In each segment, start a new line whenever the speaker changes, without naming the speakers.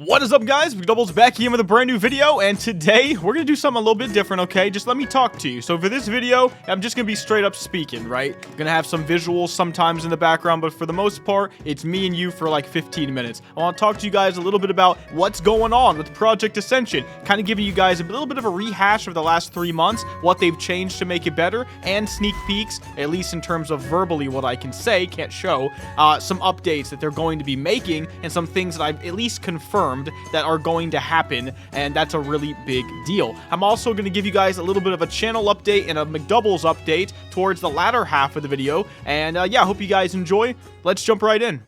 What is up, guys? Mcdoubles back here with a brand new video, and today we're gonna do something a little bit different, okay? Just let me talk to you. So for this video, I'm just gonna be straight up speaking, right? I'm gonna have some visuals sometimes in the background, but for the most part, it's me and you for like 15 minutes. I want to talk to you guys a little bit about what's going on with Project Ascension, kind of giving you guys a little bit of a rehash of the last 3 months, what they've changed to make it better, and sneak peeks, at least in terms of verbally what I can say, can't show, some updates that they're going to be making, and some things that I've at least confirmed that are going to happen, and that's a really big deal. I'm also going to give you guys a little bit of a channel update and a Mcdoubles update towards the latter half of the video, and yeah, I hope you guys enjoy. Let's jump right in.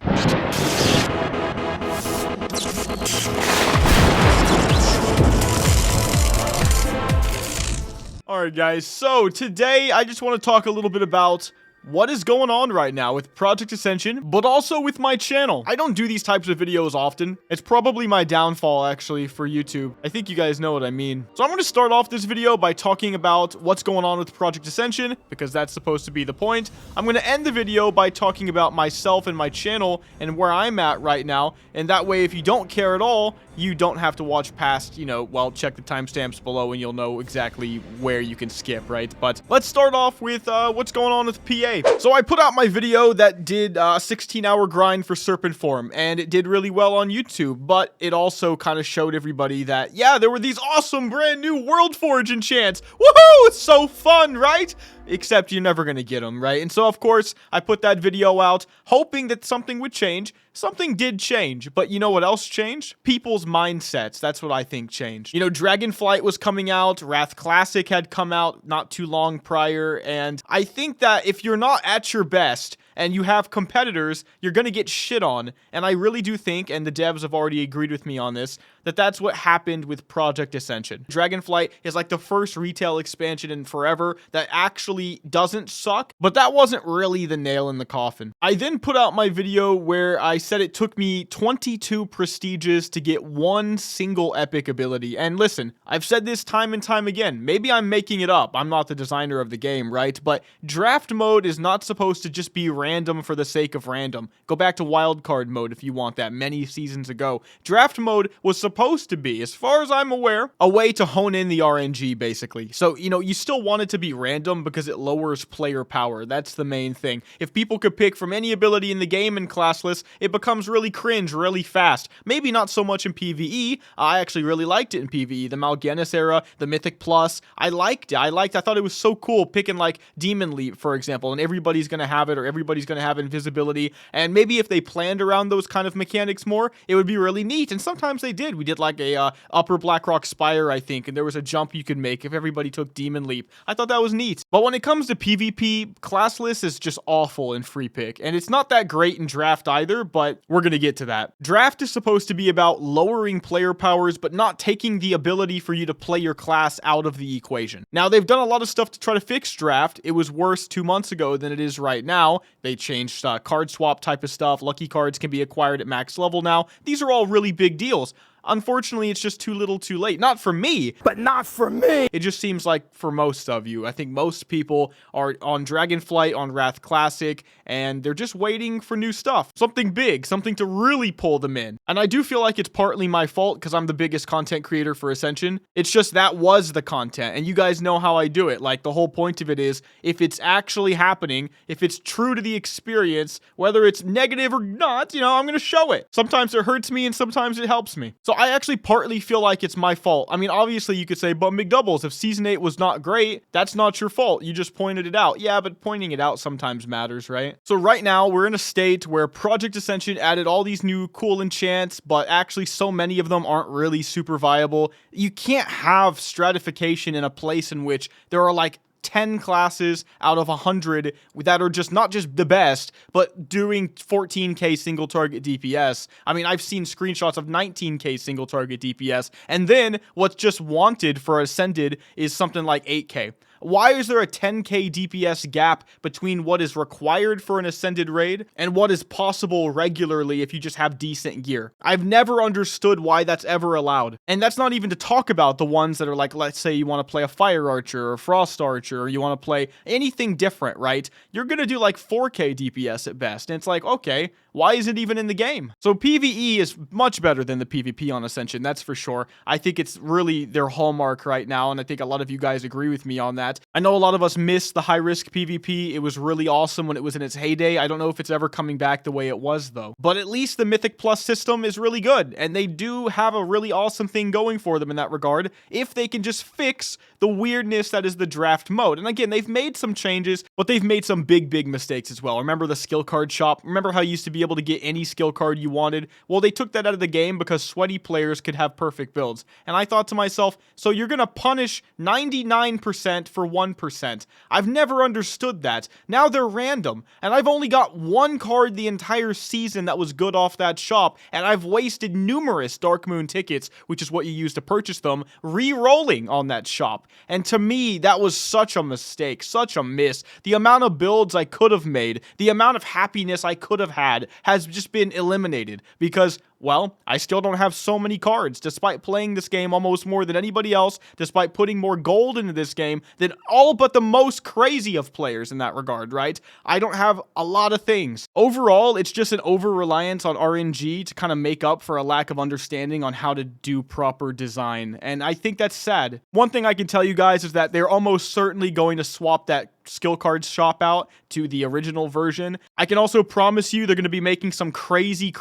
Alright guys, so today I just want to talk a little bit about what is going on right now with Project Ascension, but also with my channel. I don't do these types of videos often. It's probably my downfall, actually, for YouTube. I think you guys know what I mean. So I'm going to start off this video by talking about what's going on with Project Ascension, because that's supposed to be the point. I'm going to end the video by talking about myself and my channel and where I'm at right now, and that way, if you don't care at all, you don't have to watch past, you know, well, check the timestamps below and you'll know exactly where you can skip, right? But let's start off with what's going on with PA. So I put out my video that did a 16-hour grind for Serpent Form, and it did really well on YouTube, but it also kind of showed everybody that, yeah, there were these awesome brand new World Forge enchants. Woohoo! It's so fun, right? Except you're never going to get them, right? And so, of course, I put that video out hoping that something would change. Something did change, but you know what else changed? People's mindsets. That's what I think changed. You know, Dragonflight was coming out, Wrath Classic had come out not too long prior, and I think that if you're not at your best and you have competitors, you're going to get shit on. And I really do think, and the devs have already agreed with me on this, that that's what happened with Project Ascension. Dragonflight is like the first retail expansion in forever that actually doesn't suck, but that wasn't really the nail in the coffin. I then put out my video where I said it took me 22 prestiges to get one single epic ability. And listen, I've said this time and time again. Maybe I'm making it up. I'm not the designer of the game, right? But draft mode is not supposed to just be random for the sake of random. Go back to wildcard mode if you want that many seasons ago. Draft mode was supposed to be, as far as I'm aware, a way to hone in the RNG, basically. So, you know, you still want it to be random because it lowers player power. That's the main thing. If people could pick from any ability in the game in classless, it becomes really cringe really fast. Maybe not so much in PvE. I actually really liked it in PvE. The Mal'Ganis era, the Mythic Plus, I liked it. I thought it was so cool picking like Demon Leap, for example, and everybody's gonna have it, or everybody's gonna have invisibility, and maybe if they planned around those kind of mechanics more, it would be really neat, and sometimes they did. We did like a upper Blackrock Spire, I think, and there was a jump you could make if everybody took Demon Leap. I thought that was neat. But when it comes to PvP, classless is just awful in free pick, and it's not that great in draft either, but we're gonna get to that. Draft is supposed to be about lowering player powers, but not taking the ability for you to play your class out of the equation. Now, they've done a lot of stuff to try to fix draft. It was worse 2 months ago than it is right now. They changed card swap type of stuff. Lucky cards can be acquired at max level now. These are all really big deals. Unfortunately, it's just too little too late. Not for me. But not for me. It just seems like for most of you. I think most people are on Dragonflight, on Wrath Classic, and they're just waiting for new stuff. Something big, something to really pull them in. And I do feel like it's partly my fault because I'm the biggest content creator for Ascension. It's just that was the content, and you guys know how I do it. Like, the whole point of it is, if it's actually happening, if it's true to the experience, whether it's negative or not, you know, I'm going to show it. Sometimes it hurts me and sometimes it helps me. So I actually partly feel like it's my fault. I mean, obviously you could say, but Mcdoubles, if Season 8 was not great, that's not your fault. You just pointed it out. Yeah, but pointing it out sometimes matters, right? So right now, we're in a state where Project Ascension added all these new cool enchants, but actually so many of them aren't really super viable. You can't have stratification in a place in which there are like 10 classes out of 100 that are just not just the best, but doing 14k single target DPS. I mean, I've seen screenshots of 19k single target DPS, and then what's just wanted for Ascended is something like 8k. Why is there a 10k DPS gap between what is required for an Ascended raid and what is possible regularly if you just have decent gear? I've never understood why that's ever allowed. And that's not even to talk about the ones that are like, let's say you want to play a Fire Archer or Frost Archer, or you want to play anything different, right? You're going to do like 4k DPS at best. And it's like, okay, why is it even in the game? So PvE is much better than the PvP on Ascension, that's for sure. I think it's really their hallmark right now, and I think a lot of you guys agree with me on that. I know a lot of us miss the high-risk PvP. It was really awesome when it was in its heyday. I don't know if it's ever coming back the way it was, though. But at least the Mythic Plus system is really good, and they do have a really awesome thing going for them in that regard, if they can just fix the weirdness that is the draft mode. And again, they've made some changes, but they've made some big mistakes as well. Remember the skill card shop? Remember how you used to be able to get any skill card you wanted? Well, they took that out of the game because sweaty players could have perfect builds. And I thought to myself, so you're gonna punish 99% for 1%. I've never understood that. Now they're random, and I've only got one card the entire season that was good off that shop, and I've wasted numerous Dark Moon tickets, which is what you use to purchase them, re-rolling on that shop. And to me, that was such a mistake, such a miss. The amount of builds I could have made, the amount of happiness I could have had has just been eliminated because, well, I still don't have so many cards, despite playing this game almost more than anybody else, despite putting more gold into this game than all but the most crazy of players in that regard, right? I don't have a lot of things. Overall, it's just an over-reliance on RNG to kind of make up for a lack of understanding on how to do proper design, and I think that's sad. One thing I can tell you guys is that they're almost certainly going to swap that skill cards shop out to the original version. I can also promise you they're going to be making some crazy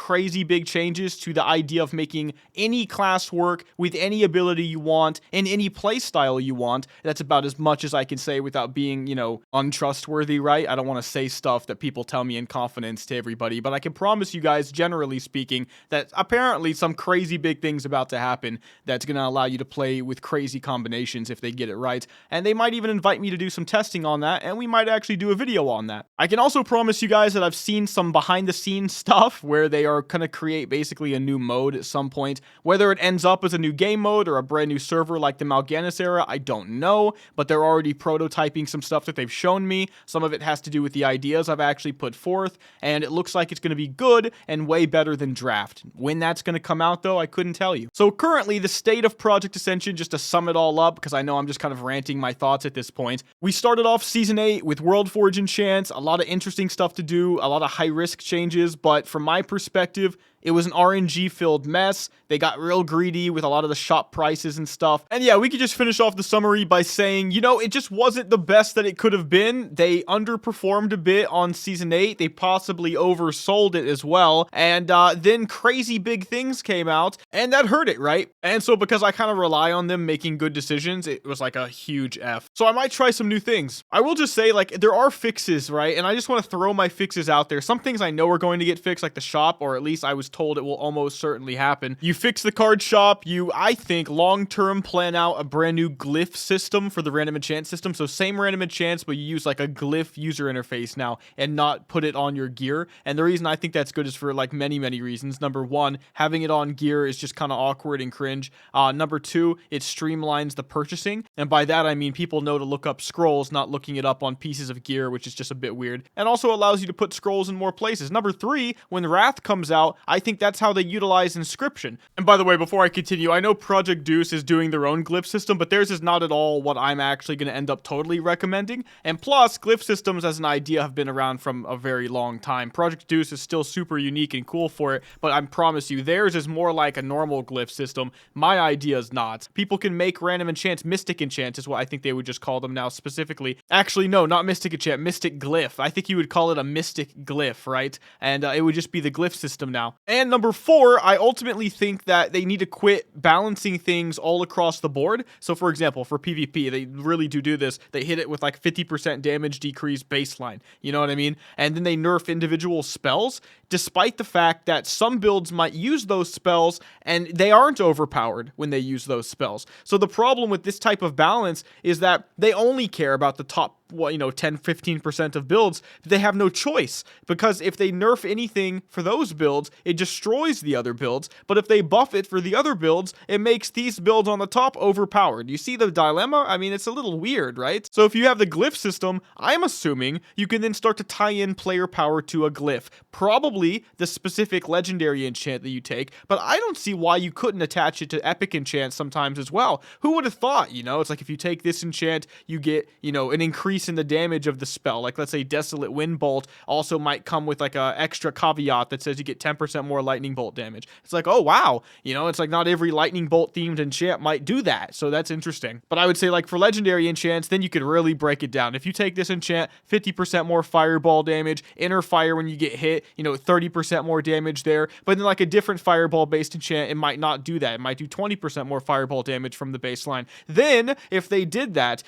big changes to the idea of making any class work with any ability you want in any playstyle you want. That's about as much as I can say without being, you know, untrustworthy, right? I don't want to say stuff that people tell me in confidence to everybody, but I can promise you guys, generally speaking, that apparently some crazy big things about to happen that's going to allow you to play with crazy combinations if they get it right. And they might even invite me to do some testing on that, and we might actually do a video on that. I can also promise you guys that I've seen some behind the scenes stuff where they are going to create basically a new mode at some point. Whether it ends up as a new game mode or a brand new server like the Mal'Ganis era, I don't know, but they're already prototyping some stuff that they've shown me. Some of it has to do with the ideas I've actually put forth, and it looks like it's going to be good and way better than Draft. When that's going to come out, though, I couldn't tell you. So currently, the state of Project Ascension, just to sum it all up, because I know I'm just kind of ranting my thoughts at this point. We started off Season 8 with World Forge enchants, a lot of interesting stuff to do, a lot of high-risk changes, but from my perspective, it was an RNG-filled mess. They got real greedy with a lot of the shop prices and stuff. And yeah, we could just finish off the summary by saying, you know, it just wasn't the best that it could have been. They underperformed a bit on Season 8. They possibly oversold it as well. And then crazy big things came out, and that hurt it, right? And so because I kind of rely on them making good decisions, it was like a huge F. So I might try some new things. I will just say, like, there are fixes, right? And I just want to throw my fixes out there. Some things I know are going to get fixed, like the shop, or at least I was told it will almost certainly happen. You fix the card shop, you, I think, long-term plan out a brand new glyph system for the random enchant system. So same random enchants, but you use like a glyph user interface now and not put it on your gear. And the reason I think that's good is for like many reasons. Number one, having it on gear is just kind of awkward and cringe. Number two, it streamlines the purchasing. And by that, I mean people know to look up scrolls, not looking it up on pieces of gear, which is just a bit weird. And also allows you to put scrolls in more places. Number three, when Wrath comes out, I think that's how they utilize inscription. And by the way, before I continue, I know Project Deuce is doing their own glyph system, but theirs is not at all what I'm actually going to end up totally recommending. And plus, glyph systems as an idea have been around from a very long time. Project Deuce is still super unique and cool for it, but I promise you, theirs is more like a normal glyph system. My idea is not. People can make random enchants, mystic enchants is what I think they would just call them now specifically. Actually, no, not mystic enchant, mystic glyph. I think you would call it a mystic glyph, right? And it would just be the glyph system now. And number four, I ultimately think that they need to quit balancing things all across the board. So for example, for PvP, they really do this. They hit it with like 50% damage decrease baseline. You know what I mean? And then they nerf individual spells, despite the fact that some builds might use those spells and they aren't overpowered when they use those spells. So the problem with this type of balance is that they only care about the top what, 10-15% of builds, they have no choice, because if they nerf anything for those builds, it destroys the other builds, but if they buff it for the other builds, it makes these builds on the top overpowered. You see the dilemma? I mean, it's a little weird, right? So if you have the glyph system, I'm assuming you can then start to tie in player power to a glyph, probably the specific legendary enchant that you take, but I don't see why you couldn't attach it to epic enchants sometimes as well. Who would have thought? It's like if you take this enchant, you get, an increase in the damage of the spell. Like, let's say Desolate Wind Bolt also might come with like a extra caveat that says you get 10% more lightning bolt damage. It's like, oh wow, it's like not every lightning bolt themed enchant might do that, so that's interesting. But I would say, like, for legendary enchants, then you could really break it down. If you take this enchant, 50% more fireball damage, inner fire when you get hit, 30% more damage there, but then like a different fireball based enchant, it might not do that. It might do 20% more fireball damage from the baseline. Then if they did that,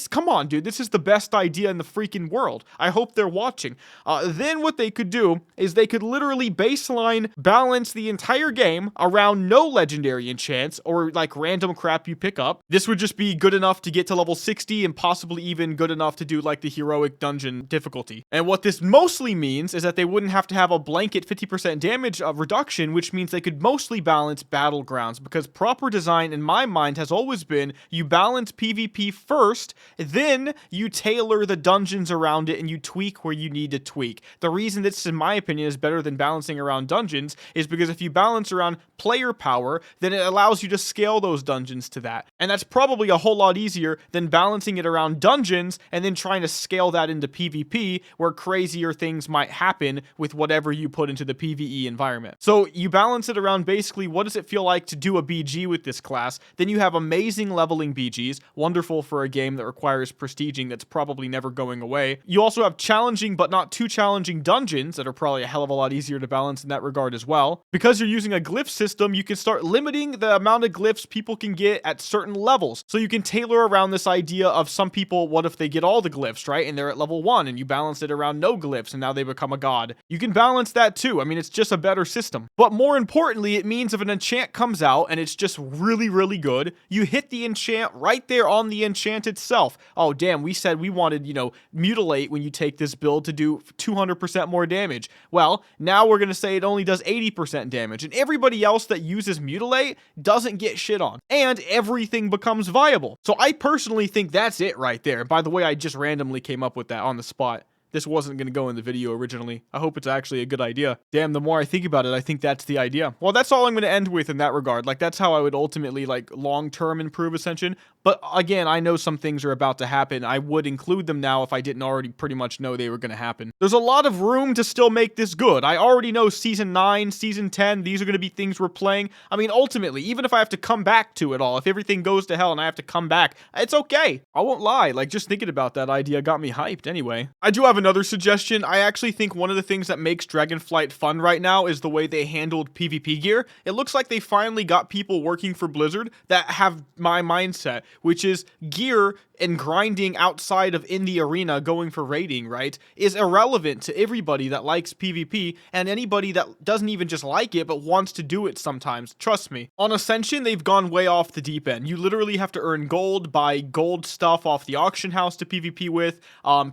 come on, dude, this is the best idea in the freaking world. I hope they're watching. Then what they could do is they could literally baseline balance the entire game around no legendary enchants or like random crap you pick up. This would just be good enough to get to level 60 and possibly even good enough to do like the heroic dungeon difficulty. And what this mostly means is that they wouldn't have to have a blanket 50% damage reduction, which means they could mostly balance battlegrounds, because proper design in my mind has always been you balance PvP first, then you tailor the dungeons around it and you tweak where you need to tweak. The reason this, in my opinion, is better than balancing around dungeons is because if you balance around player power, then it allows you to scale those dungeons to that. And that's probably a whole lot easier than balancing it around dungeons and then trying to scale that into PvP, where crazier things might happen with whatever you put into the PvE environment. So you balance it around basically what does it feel like to do a BG with this class. Then you have amazing leveling BGs, wonderful for a game that requires prestiging that's probably never going away. You also have challenging but not too challenging dungeons that are probably a hell of a lot easier to balance in that regard as well. Because you're using a glyph system, you can start limiting the amount of glyphs people can get at certain levels. So you can tailor around this idea of some people, what if they get all the glyphs, right? And they're at level 1 and you balance it around no glyphs and now they become a god. You can balance that too. I mean, it's just a better system. But more importantly, it means if an enchant comes out and it's just really, really good, you hit the enchant right there on the enchant itself. Oh, damn, we said we wanted, mutilate when you take this build to do 200% more damage. Well, now we're going to say it only does 80% damage, and everybody else that uses mutilate doesn't get shit on, and everything becomes viable. So I personally think that's it right there. By the way, I just randomly came up with that on the spot. This wasn't going to go in the video originally. I hope it's actually a good idea. Damn, the more I think about it, I think that's the idea. Well, that's all I'm going to end with in that regard. Like, that's how I would ultimately, like, long-term improve Ascension. But again, I know some things are about to happen. I would include them now if I didn't already pretty much know they were going to happen. There's a lot of room to still make this good. I already know Season 9, Season 10, these are going to be things we're playing. I mean, ultimately, even if I have to come back to it all, if everything goes to hell and I have to come back, it's okay. I won't lie. Like, just thinking about that idea got me hyped anyway. I do have another suggestion. I actually think one of the things that makes Dragonflight fun right now is the way they handled PvP gear. It looks like they finally got people working for Blizzard that have my mindset, which is gear and grinding outside of in the arena going for raiding, right, is irrelevant to everybody that likes PvP and anybody that doesn't even just like it but wants to do it sometimes. Trust me. On Ascension, they've gone way off the deep end. You literally have to earn gold, buy gold stuff off the auction house to PvP with.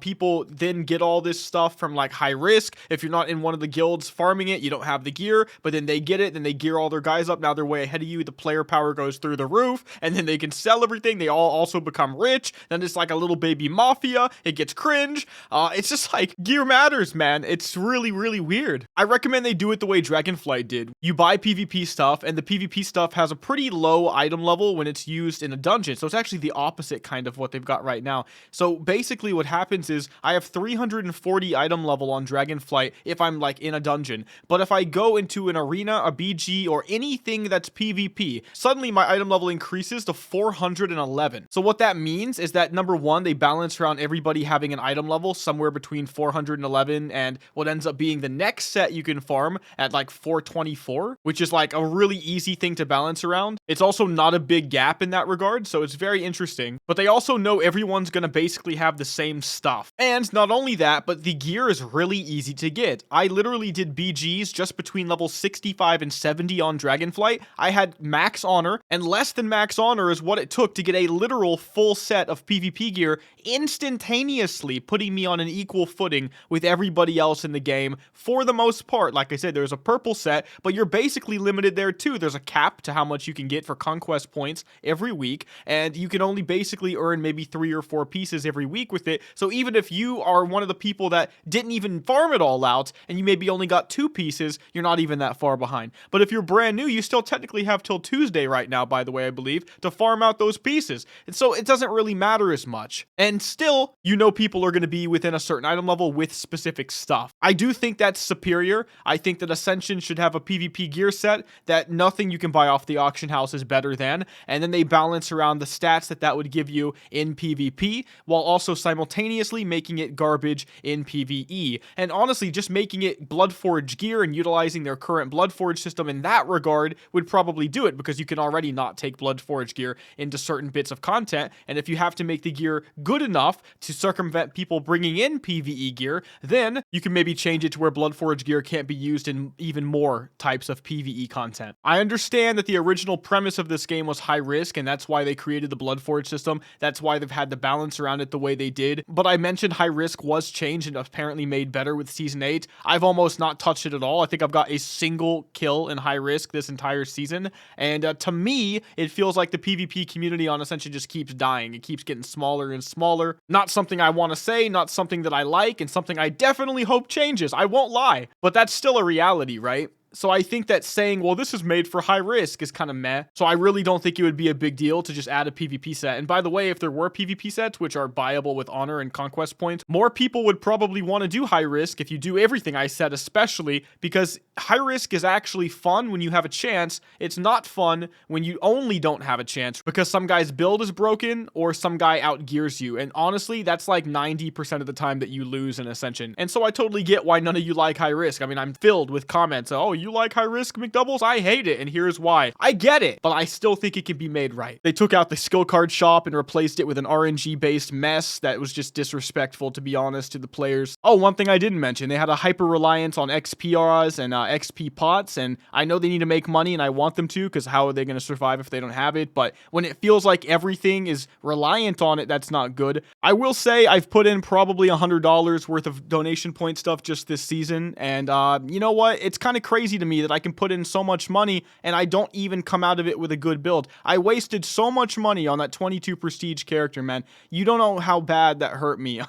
People then get all this stuff from like high risk. If you're not in one of the guilds farming it, you don't have the gear, but then they get it, then they gear all their guys up. Now they're way ahead of you. The player power goes through the roof, and then they can sell everything. They all also become rich. Then it's like a little baby mafia. It gets cringe. It's just like gear matters, man. It's really, really weird. I recommend they do it the way Dragonflight did. You buy PvP stuff, and the PvP stuff has a pretty low item level when it's used in a dungeon. So it's actually the opposite kind of what they've got right now. So basically what happens is I have 340 item level on Dragonflight if I'm like in a dungeon. But if I go into an arena, a BG, or anything that's PvP, suddenly my item level increases to 411. So what that means is that number one, they balance around everybody having an item level somewhere between 411 and what ends up being the next set you can farm at like 424, which is like a really easy thing to balance around. It's also not a big gap in that regard, so it's very interesting. But they also know everyone's gonna basically have the same stuff. And not only that, but the gear is really easy to get. I literally did BGs just between level 65 and 70 on Dragonflight. I had max honor, and less than max honor is what it took to get a literal full set of of PvP gear instantaneously, putting me on an equal footing with everybody else in the game for the most part. Like I said, there's a purple set, but you're basically limited there too. There's a cap to how much you can get for conquest points every week, and you can only basically earn maybe 3 or 4 pieces every week with it. So even if you are one of the people that didn't even farm it all out, and you maybe only got 2 pieces, you're not even that far behind. But if you're brand new, you still technically have till Tuesday right now, by the way, I believe, to farm out those pieces. And so it doesn't really matter as much. And still, you know, people are going to be within a certain item level with specific stuff. I do think that's superior. I think that Ascension should have a PvP gear set that nothing you can buy off the auction house is better than, and then they balance around the stats that would give you in PvP, while also simultaneously making it garbage in PvE. And honestly, just making it Bloodforge gear and utilizing their current Bloodforge system in that regard would probably do it, because you can already not take Bloodforge gear into certain bits of content, and if you have to make the gear good enough to circumvent people bringing in PvE gear, then you can maybe change it to where Bloodforge gear can't be used in even more types of PvE content. I understand that the original premise of this game was high risk, and that's why they created the Bloodforge system. That's why they've had the balance around it the way they did. But I mentioned high risk was changed and apparently made better with Season 8. I've almost not touched it at all. I think I've got a single kill in high risk this entire season. And to me, it feels like the PvP community on Ascension just keeps dying. It keeps getting smaller and smaller. Not something I want to say, not something that I like, and something I definitely hope changes. I won't lie. But that's still a reality, right? So I think that saying, well, this is made for high risk is kind of meh. So I really don't think it would be a big deal to just add a PvP set. And by the way, if there were PvP sets, which are buyable with honor and conquest points, more people would probably want to do high risk if you do everything I said, especially because high risk is actually fun when you have a chance. It's not fun when you only don't have a chance, because some guy's build is broken or some guy outgears you. And honestly, that's like 90% of the time that you lose in Ascension. And so I totally get why none of you like high risk. I mean, I'm filled with comments. Oh, you like high risk Mcdoubles? I hate it, and here's why. I get it, but I still think it can be made right. They took out the skill card shop and replaced it with an RNG based mess that was just disrespectful, to be honest, to the players. Oh, one thing I didn't mention, they had a hyper reliance on XPRs and XP pots, and I know they need to make money and I want them to, because how are they going to survive if they don't have it? But when it feels like everything is reliant on it, that's not good. I will say I've put in probably $100 worth of donation point stuff just this season, and you know what? It's kind of crazy to me that I can put in so much money and I don't even come out of it with a good build. I wasted so much money on that 22 prestige character, man. You don't know how bad that hurt me.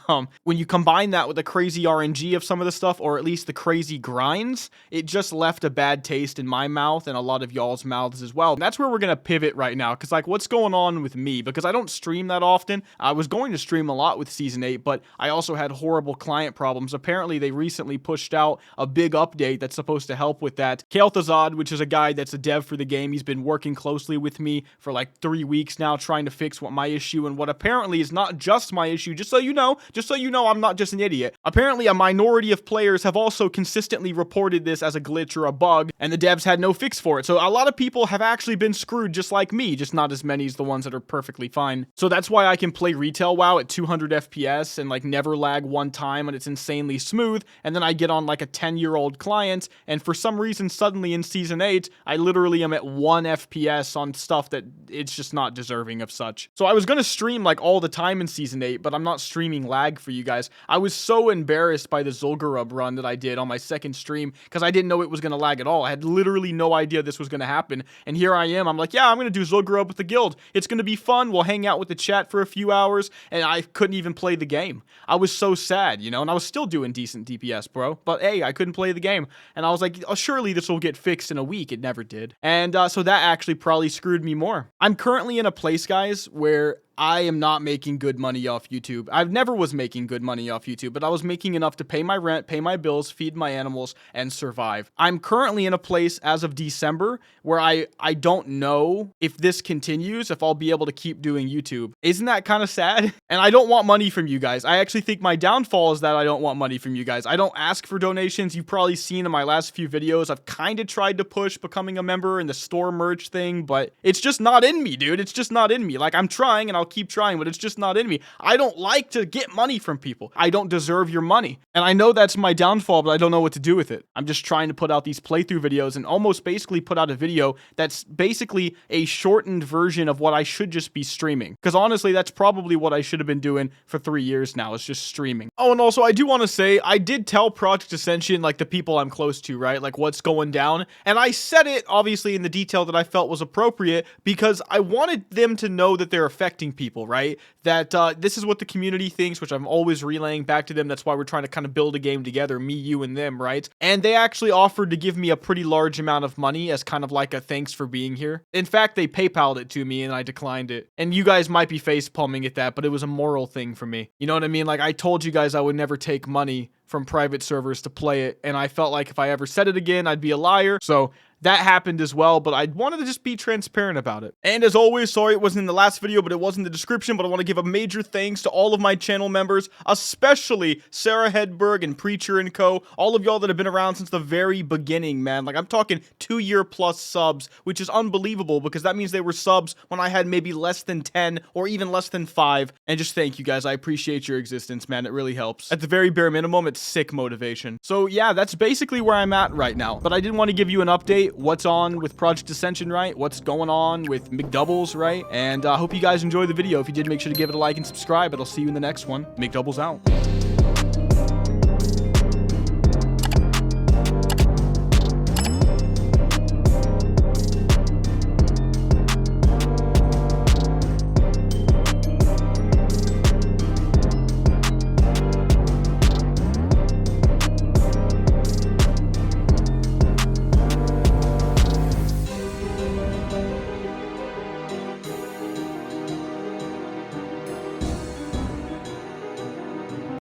When you combine that with the crazy RNG of some of the stuff, or at least the crazy grinds, it just left a bad taste in my mouth and a lot of y'all's mouths as well. And that's where we're gonna pivot right now, because like, what's going on with me? Because I don't stream that often. I was going to stream a lot with Season 8, but I also had horrible client problems. Apparently, they recently pushed out a big update that's supposed to help with that. Kalthazad, which is a guy that's a dev for the game, he's been working closely with me for like 3 weeks now, trying to fix what my issue and what apparently is not just my issue. Just so you know, I'm not just an idiot. Apparently, a minority of players have also consistently reported this as a glitch or a bug, and the devs had no fix for it. So a lot of people have actually been screwed just like me, just not as many as the ones that are perfectly fine. So that's why I can play retail WoW at 200 FPS and like never lag one time, and it's insanely smooth. And then I get on like a 10-year-old client, and for some reason, suddenly in Season 8, I literally am at 1 FPS on stuff that it's just not deserving of such. So I was going to stream like all the time in Season 8, but I'm not streaming lag for you guys. I was so embarrassed by the Zul'Gurub run that I did on my second stream, because I didn't know it was going to lag at all. I had literally no idea this was going to happen. And here I am. I'm like, yeah, I'm going to do Zul'Gurub with the guild. It's going to be fun. We'll hang out with the chat for a few hours, and I couldn't even play the game. I was so sad, you know, and I was still doing decent DPS, bro. But hey, I couldn't play the game. And I was like, oh, surely this will get fixed in a week. It never did. And so that actually probably screwed me more. I'm currently in a place, guys, where I am not making good money off YouTube. I never was making good money off YouTube, but I was making enough to pay my rent, pay my bills, feed my animals, and survive. I'm currently in a place as of December where I don't know if this continues, if I'll be able to keep doing YouTube. Isn't that kind of sad? And I don't want money from you guys. I actually think my downfall is that I don't want money from you guys. I don't ask for donations. You've probably seen in my last few videos, I've kind of tried to push becoming a member and the store merch thing, but it's just not in me, dude. It's just not in me. Like, I'm trying, and I'll I'll keep trying, but it's just not in me. I don't like to get money from people. I don't deserve your money. And I know that's my downfall, but I don't know what to do with it. I'm just trying to put out these playthrough videos and almost basically put out a video that's basically a shortened version of what I should just be streaming. Because honestly, that's probably what I should have been doing for 3 years now, is just streaming. Oh, and also I do want to say, I did tell Project Ascension, like the people I'm close to, right? Like what's going down. And I said it obviously in the detail that I felt was appropriate because I wanted them to know that they're affecting people, right? That this is what the community thinks, which I'm always relaying back to them. That's why we're trying to kind of build a game together, me, you, and them, right? And they actually offered to give me a pretty large amount of money as kind of like a thanks for being here. In fact, they PayPal'd it to me and I declined it. And you guys might be face palming at that, but it was a moral thing for me. You know what I mean? Like I told you guys I would never take money from private servers to play it, and I felt like if I ever said it again, I'd be a liar. So that happened as well, but I wanted to just be transparent about it. And as always, sorry it wasn't in the last video, but it was in the description, but I want to give a major thanks to all of my channel members, especially Sarah Hedberg and Preacher and Co. All of y'all that have been around since the very beginning, man. Like I'm talking 2-year plus subs, which is unbelievable because that means they were subs when I had maybe less than 10 or even less than 5. And just thank you guys. I appreciate your existence, man. It really helps. At the very bare minimum, it's sick motivation. So yeah, that's basically where I'm at right now. But I did want to give you an update. What's on with Project Ascension, right? What's going on with Mcdoubles, right? And I hope you guys enjoyed the video. If you did, make sure to give it a like and subscribe, but I'll see you in the next one. Mcdoubles out.